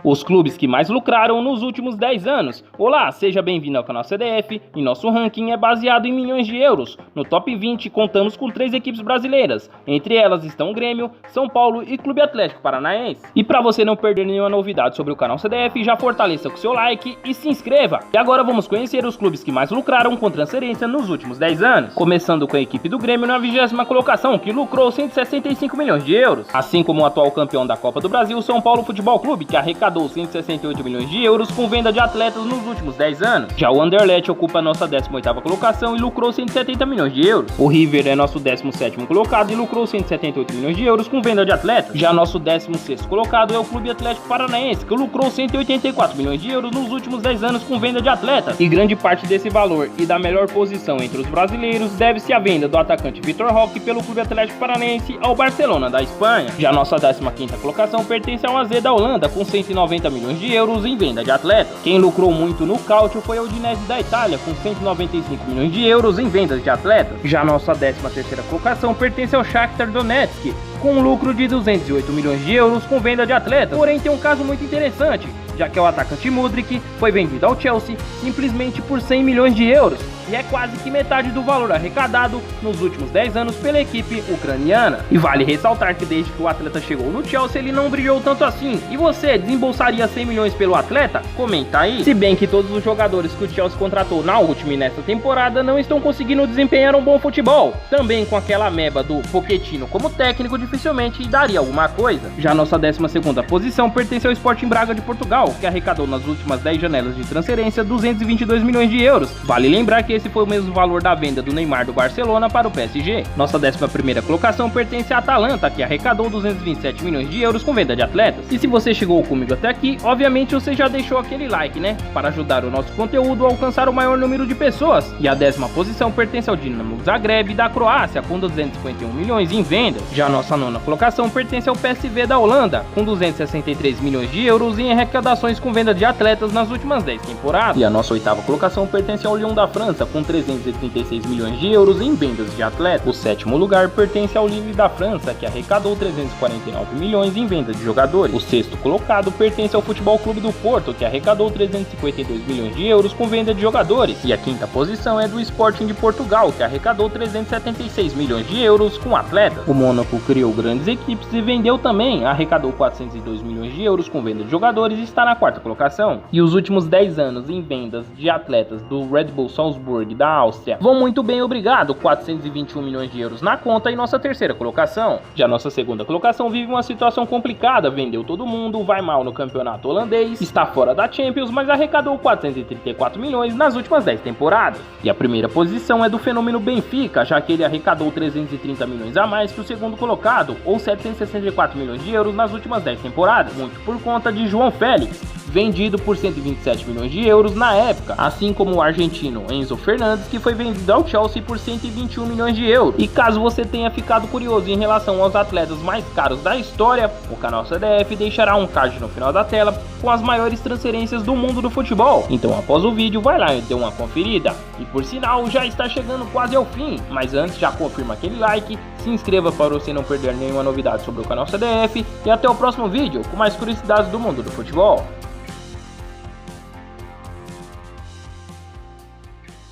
Os clubes que mais lucraram nos últimos 10 anos. Olá, seja bem-vindo ao canal CDF e nosso ranking é baseado em milhões de euros. No top 20 contamos com 3 equipes brasileiras, entre elas estão Grêmio, São Paulo e Clube Atlético Paranaense. E para você não perder nenhuma novidade sobre o canal CDF, já fortaleça com seu like e se inscreva. E agora vamos conhecer os clubes que mais lucraram com transferência nos últimos 10 anos. Começando com a equipe do Grêmio na 20ª colocação, que lucrou 165 milhões de euros. Assim como o atual campeão da Copa do Brasil, São Paulo Futebol Clube, que arrecadou 168 milhões de euros com venda de atletas nos últimos 10 anos. Já o Anderlecht ocupa a nossa 18ª colocação e lucrou 170 milhões de euros. O River é nosso 17º colocado e lucrou 178 milhões de euros com venda de atletas. Já nosso 16º colocado é o Clube Atlético Paranaense, que lucrou 184 milhões de euros nos últimos 10 anos com venda de atletas. E grande parte desse valor e da melhor posição entre os brasileiros deve-se à venda do atacante Vitor Roque pelo Clube Atlético Paranaense ao Barcelona da Espanha. Já nossa 15ª colocação pertence ao AZ da Holanda com 190 milhões de euros em venda de atletas. Quem lucrou muito no Calcio foi a Udinese da Itália com 195 milhões de euros em vendas de atletas. Já nossa 13ª colocação pertence ao Shakhtar Donetsk com um lucro de 208 milhões de euros com venda de atletas. Porém tem um caso muito interessante, já que o atacante Mudryk foi vendido ao Chelsea simplesmente por 100 milhões de euros, e é quase que metade do valor arrecadado nos últimos 10 anos pela equipe ucraniana. E vale ressaltar que desde que o atleta chegou no Chelsea ele não brilhou tanto assim. E você desembolsaria 100 milhões pelo atleta? Comenta aí. Se bem que todos os jogadores que o Chelsea contratou na última e nesta temporada não estão conseguindo desempenhar um bom futebol. Também com aquela ameba do Pochettino como técnico dificilmente daria alguma coisa. Já nossa 12ª posição pertence ao Sporting Braga de Portugal, que arrecadou nas últimas 10 janelas de transferência 222 milhões de euros. Vale lembrar que esse foi o mesmo valor da venda do Neymar do Barcelona para o PSG. Nossa 11ª colocação pertence à Atalanta, que arrecadou 227 milhões de euros com venda de atletas. E se você chegou comigo até aqui, obviamente você já deixou aquele like, né? Para ajudar o nosso conteúdo a alcançar o maior número de pessoas. E a 10ª posição pertence ao Dinamo Zagreb da Croácia, com 251 milhões em vendas. Já a nossa 9ª colocação pertence ao PSV da Holanda, com 263 milhões de euros em arrecadações com venda de atletas nas últimas 10 temporadas. E a nossa 8ª colocação pertence ao Lyon da França, com 336 milhões de euros em vendas de atletas. O 7º lugar pertence ao Lille da França, que arrecadou 349 milhões em vendas de jogadores. O 6º colocado pertence ao Futebol Clube do Porto, que arrecadou 352 milhões de euros com venda de jogadores. E a 5ª posição é do Sporting de Portugal, que arrecadou 376 milhões de euros com atletas. O Mônaco criou grandes equipes e vendeu também, arrecadou 402 milhões de euros com venda de jogadores e está na 4ª colocação. E os últimos 10 anos em vendas de atletas do Red Bull Salzburg da Áustria vão muito bem, obrigado, 421 milhões de euros na conta em nossa 3ª colocação. Já nossa 2ª colocação vive uma situação complicada, vendeu todo mundo, vai mal no campeonato holandês, está fora da Champions, mas arrecadou 434 milhões nas últimas 10 temporadas. E a 1ª posição é do fenômeno Benfica, já que ele arrecadou 330 milhões a mais que o 2º colocado, ou 764 milhões de euros nas últimas 10 temporadas, muito por conta de João Félix, vendido por 127 milhões de euros na época, assim como o argentino Enzo Fernandes, que foi vendido ao Chelsea por 121 milhões de euros. E caso você tenha ficado curioso em relação aos atletas mais caros da história, o canal CDF deixará um card no final da tela com as maiores transferências do mundo do futebol. Então após o vídeo vai lá e dê uma conferida. E por sinal já está chegando quase ao fim, mas antes já confirma aquele like, se inscreva para você não perder nenhuma novidade sobre o canal CDF e até o próximo vídeo com mais curiosidades do mundo do futebol.